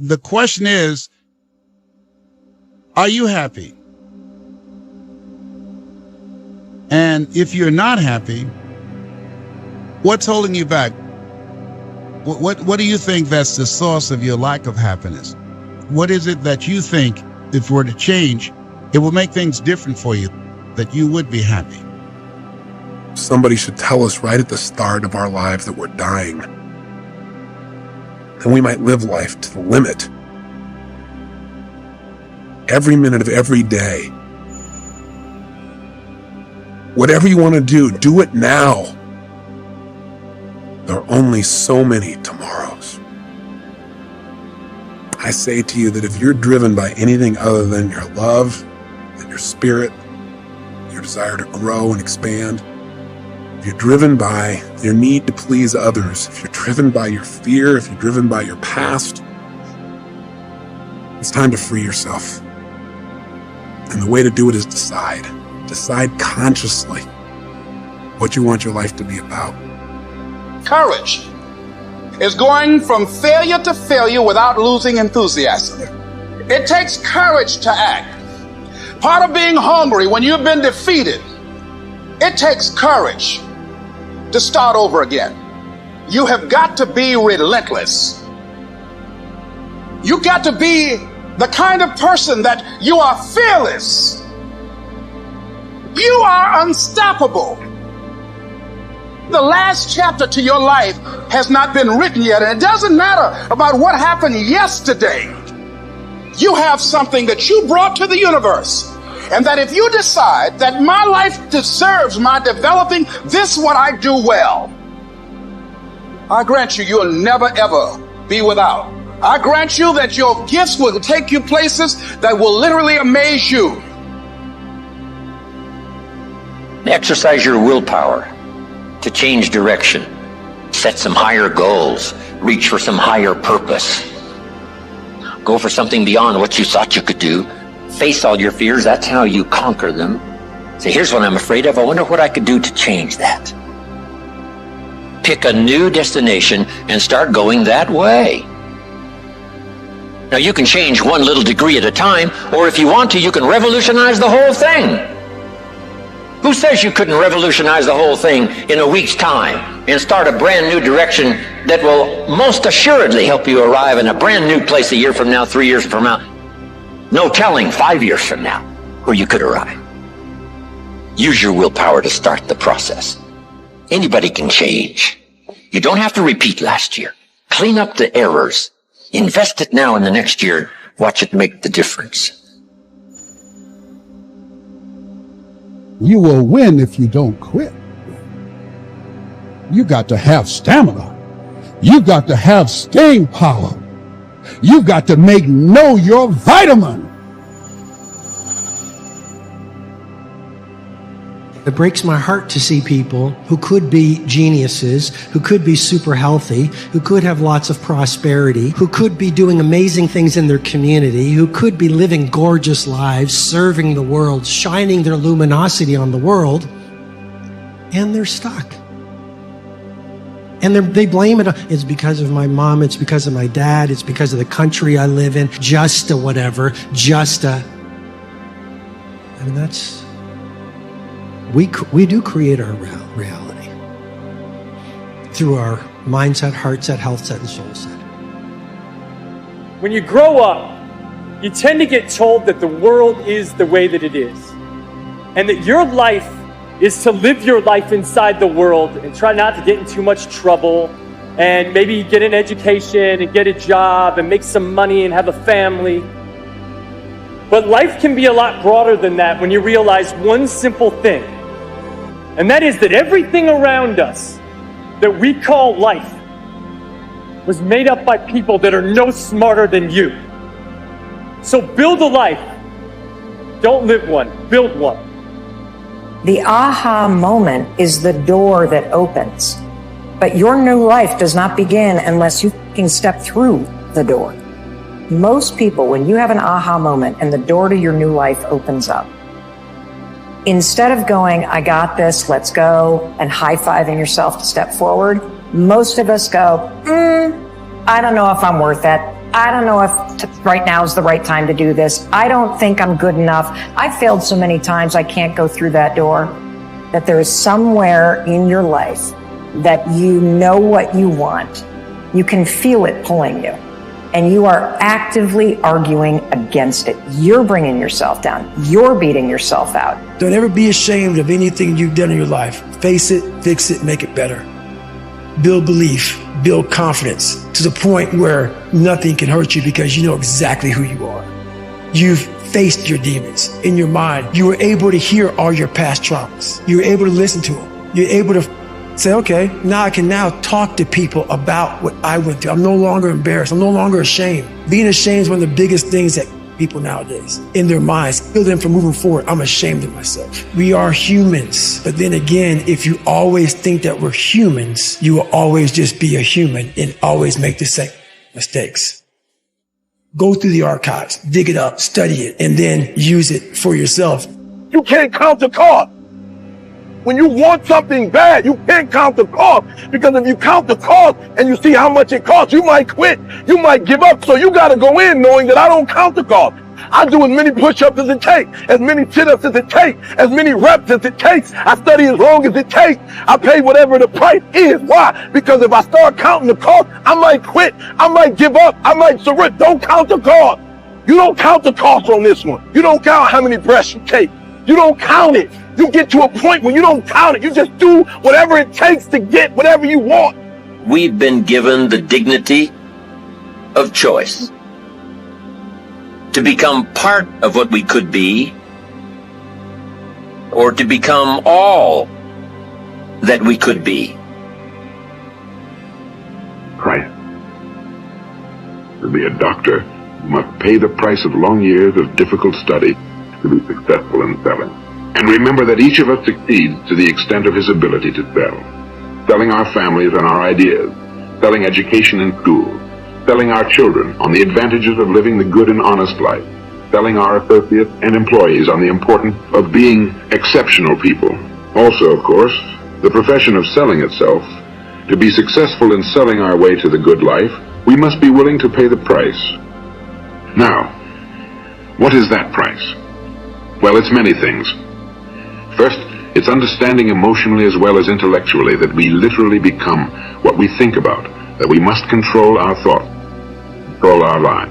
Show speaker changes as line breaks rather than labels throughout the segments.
The question is, are you happy? And if you're not happy, what's holding you back? What do you think that's the source of your lack of happiness? What is it that you think, if it were to change, it will make things different for you, that you would be happy?
Somebody should tell us right at the start of our lives that we're dying. And we might live life to the limit. Every minute of every day. Whatever you want to do it now. There are only so many tomorrows. I say to you that if you're driven by anything other than your love, and your spirit, your desire to grow and expand, if you're driven by your need to please others, if you're driven by your fear, if you're driven by your past, it's time to free yourself. And the way to do it is decide. Decide consciously what you want your life to be about.
Courage is going from failure to failure without losing enthusiasm. It takes courage to act. Part of being hungry when you've been defeated, it takes courage to start over again. You have got to be relentless. You got to be the kind of person that you are fearless. You are unstoppable. The last chapter to your life has not been written yet, and it doesn't matter about what happened yesterday. You have something that you brought to the universe, and that if you decide that my life deserves my developing this what I do well, I grant you, you'll never ever be without. I grant you that your gifts will take you places that will literally amaze you.
Exercise your willpower to change direction, set some higher goals, reach for some higher purpose. Go for something beyond what you thought you could do. Face all your fears. That's how you conquer them. Say, here's what I'm afraid of. I wonder what I could do to change that. Pick a new destination and start going that way. Now, you can change one little degree at a time, or if you want to, you can revolutionize the whole thing. Who says you couldn't revolutionize the whole thing in a week's time and start a brand new direction that will most assuredly help you arrive in a brand new place a year from now, 3 years from now? No telling 5 years from now where you could arrive. Use your willpower to start the process. Anybody can change. You don't have to repeat last year. Clean up the errors. Invest it now in the next year. Watch it make the difference.
You will win if you don't quit. You got to have stamina. You got to have staying power. You got to know your vitamin.
It breaks my heart to see people who could be geniuses, who could be super healthy, who could have lots of prosperity, who could be doing amazing things in their community, who could be living gorgeous lives, serving the world, shining their luminosity on the world, and they're stuck. And they blame it. It's because of my mom. It's because of my dad. It's because of the country I live in. Just a whatever. I mean, that's... We do create our reality through our mindset, heart set, health set, and soul set.
When you grow up, you tend to get told that the world is the way that it is, and that your life is to live your life inside the world and try not to get in too much trouble, and maybe get an education and get a job and make some money and have a family. But life can be a lot broader than that when you realize one simple thing. And that is that everything around us that we call life was made up by people that are no smarter than you. So build a life. Don't live one, build one.
The aha moment is the door that opens. But your new life does not begin unless you can step through the door. Most people, when you have an aha moment and the door to your new life opens up, instead of going, I got this, let's go, and high-fiving yourself to step forward, most of us go, I don't know if I'm worth that. I don't know if right now is the right time to do this. I don't think I'm good enough. I've failed so many times I can't go through that door. That there is somewhere in your life that you know what you want. You can feel it pulling you. And you are actively arguing against it. You're bringing yourself down. You're beating yourself out.
Don't ever be ashamed of anything you've done in your life. Face it, fix it, make it better. Build belief, build confidence to the point where nothing can hurt you because you know exactly who you are. You've faced your demons in your mind. You were able to hear all your past traumas. You were able to listen to them. You're able to say, okay, now I can now talk to people about what I went through. I'm no longer embarrassed. I'm no longer ashamed. Being ashamed is one of the biggest things that people nowadays, in their minds, kill them from moving forward. I'm ashamed of myself. We are humans. But then again, if you always think that we're humans, you will always just be a human and always make the same mistakes. Go through the archives, dig it up, study it, and then use it for yourself.
You can't count the cost. When you want something bad, you can't count the cost, because if you count the cost and you see how much it costs, you might quit. You might give up. So you got to go in knowing that I don't count the cost. I do as many push-ups as it takes, as many sit-ups as it takes, as many reps as it takes. I study as long as it takes. I pay whatever the price is. Why? Because if I start counting the cost, I might quit. I might give up. I might surrender. Don't count the cost. You don't count the cost on this one. You don't count how many breaths you take. You don't count it. You get to a point where you don't count it. You just do whatever it takes to get whatever you want.
We've been given the dignity of choice to become part of what we could be, or to become all that we could be.
Christ. To be a doctor, you must pay the price of long years of difficult study to be successful in selling. And remember that each of us succeeds to the extent of his ability to sell. Selling our families and our ideas, selling education in schools, selling our children on the advantages of living the good and honest life, selling our associates and employees on the importance of being exceptional people. Also, of course, the profession of selling itself. To be successful in selling our way to the good life, we must be willing to pay the price. Now, what is that price? Well, it's many things. First, it's understanding emotionally as well as intellectually that we literally become what we think about, that we must control our thoughts, control our lives.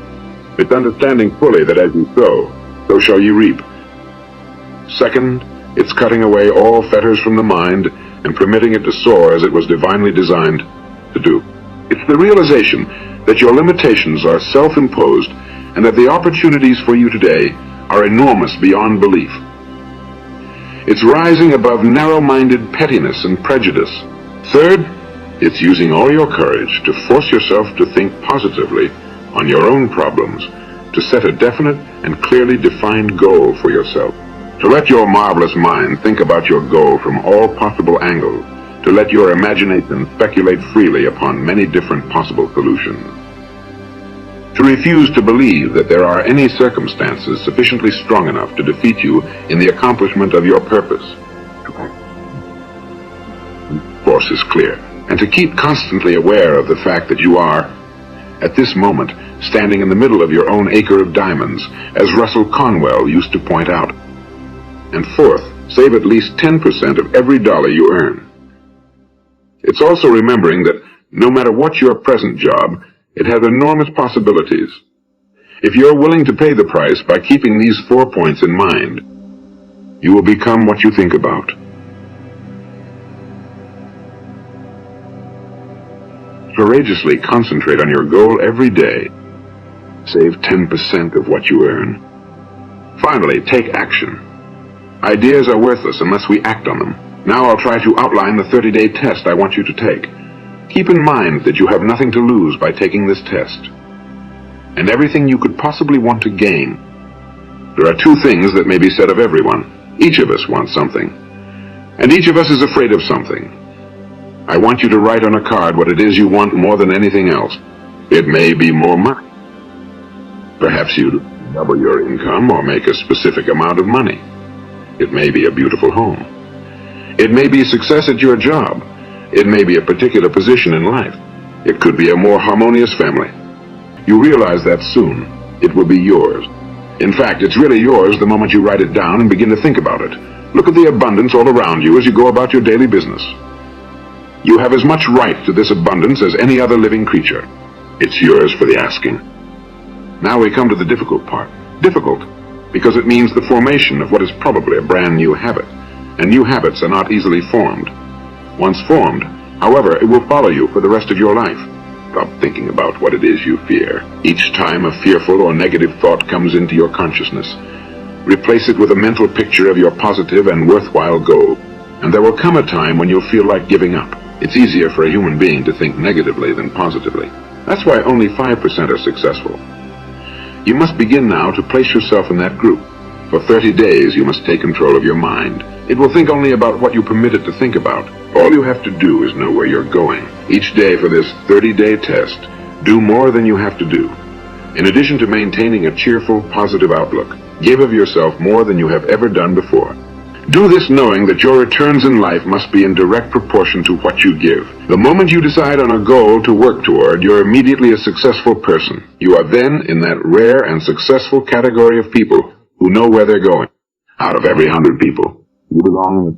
It's understanding fully that as you sow, so shall you reap. Second, it's cutting away all fetters from the mind and permitting it to soar as it was divinely designed to do. It's the realization that your limitations are self-imposed and that the opportunities for you today are enormous beyond belief. It's rising above narrow-minded pettiness and prejudice. Third, it's using all your courage to force yourself to think positively on your own problems, to set a definite and clearly defined goal for yourself, to let your marvelous mind think about your goal from all possible angles, to let your imagination speculate freely upon many different possible solutions, to refuse to believe that there are any circumstances sufficiently strong enough to defeat you in the accomplishment of your purpose. The course is clear, and to keep constantly aware of the fact that you are, at this moment, standing in the middle of your own acre of diamonds, as Russell Conwell used to point out. And fourth, save at least 10% of every dollar you earn. It's also remembering that no matter what your present job, it has enormous possibilities. If you're willing to pay the price by keeping these 4 points in mind, you will become what you think about. Courageously concentrate on your goal every day. Save 10% of what you earn. Finally, take action. Ideas are worthless unless we act on them. Now I'll try to outline the 30-day test I want you to take. Keep in mind that you have nothing to lose by taking this test, and everything you could possibly want to gain. There are two things that may be said of everyone. Each of us wants something, and each of us is afraid of something. I want you to write on a card what it is you want more than anything else. It may be more money. Perhaps you double your income or make a specific amount of money. It may be a beautiful home. It may be success at your job. It may be a particular position in life. It could be a more harmonious family. You realize that soon. It will be yours. In fact, it's really yours the moment you write it down and begin to think about it. Look at the abundance all around you as you go about your daily business. You have as much right to this abundance as any other living creature. It's yours for the asking. Now we come to the difficult part. Difficult, because it means the formation of what is probably a brand new habit. And new habits are not easily formed. Once formed, however, it will follow you for the rest of your life. Stop thinking about what it is you fear. Each time a fearful or negative thought comes into your consciousness, replace it with a mental picture of your positive and worthwhile goal. And there will come a time when you'll feel like giving up. It's easier for a human being to think negatively than positively. That's why only 5% are successful. You must begin now to place yourself in that group. For 30 days, you must take control of your mind. It will think only about what you permit it to think about. All you have to do is know where you're going. Each day for this 30-day test, do more than you have to do. In addition to maintaining a cheerful, positive outlook, give of yourself more than you have ever done before. Do this knowing that your returns in life must be in direct proportion to what you give. The moment you decide on a goal to work toward, you're immediately a successful person. You are then in that rare and successful category of people who know where they're going. Out of every 100 people, you belong in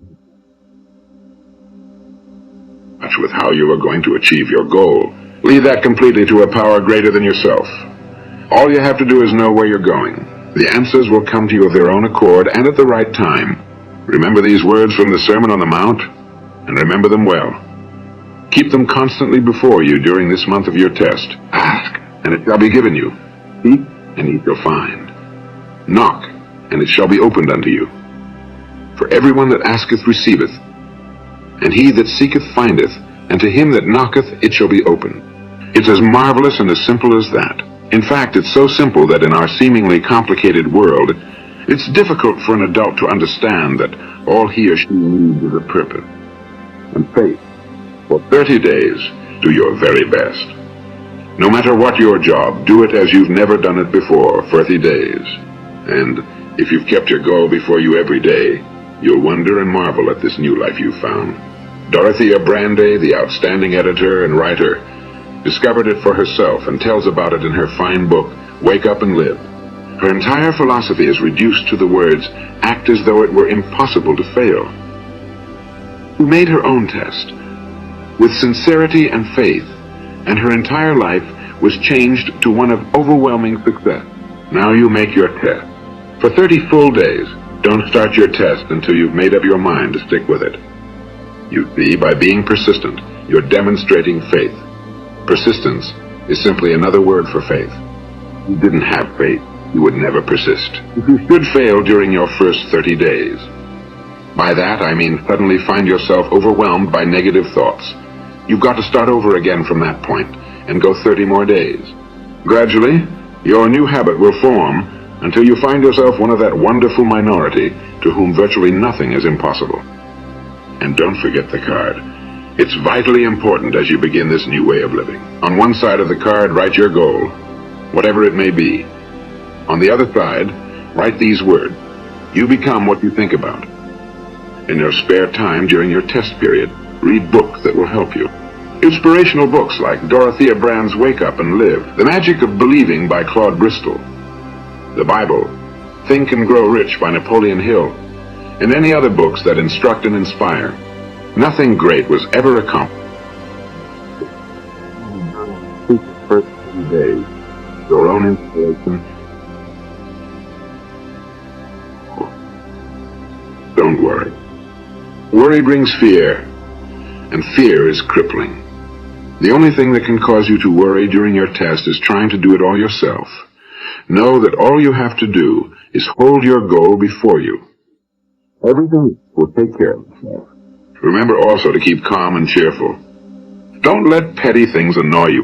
touch with how you are going to achieve your goal. Leave that completely to a power greater than yourself. All you have to do is know where you're going. The answers will come to you of their own accord and at the right time. Remember these words from the Sermon on the Mount, and remember them well. Keep them constantly before you during this month of your test. Ask, and it shall be given you. Seek, and ye shall find. Knock, and it shall be opened unto you. For everyone that asketh receiveth, and he that seeketh findeth, and to him that knocketh it shall be opened. It's as marvelous and as simple as that. In fact, it's so simple that in our seemingly complicated world, it's difficult for an adult to understand that all he or she needs is a purpose and faith. For 30 days, do your very best. No matter what your job, do it as you've never done it before, 30 days. And if you've kept your goal before you every day, you'll wonder and marvel at this new life you've found. Dorothea Brande, the outstanding editor and writer, discovered it for herself and tells about it in her fine book, Wake Up and Live. Her entire philosophy is reduced to the words, act as though it were impossible to fail. She made her own test, with sincerity and faith, and her entire life was changed to one of overwhelming success. Now you make your test. For 30 full days, don't start your test until you've made up your mind to stick with it. You see, by being persistent, you're demonstrating faith. Persistence is simply another word for faith. If you didn't have faith, you would never persist. If you should fail during your first 30 days, by that I mean suddenly find yourself overwhelmed by negative thoughts, you've got to start over again from that point and go 30 more days. Gradually, your new habit will form until you find yourself one of that wonderful minority to whom virtually nothing is impossible. And don't forget the card. It's vitally important as you begin this new way of living. On one side of the card, write your goal, whatever it may be. On the other side, write these words. You become what you think about. In your spare time during your test period, read books that will help you. Inspirational books like Dorothea Brande's Wake Up and Live, The Magic of Believing by Claude Bristol, the Bible, Think and Grow Rich by Napoleon Hill, and any other books that instruct and inspire. Nothing great was ever accomplished. First 30 days, your own inspiration. Don't worry. Worry brings fear, and fear is crippling. The only thing that can cause you to worry during your test is trying to do it all yourself. Know that all you have to do is hold your goal before you. Everything will take care of itself. Remember also to keep calm and cheerful. Don't let petty things annoy you.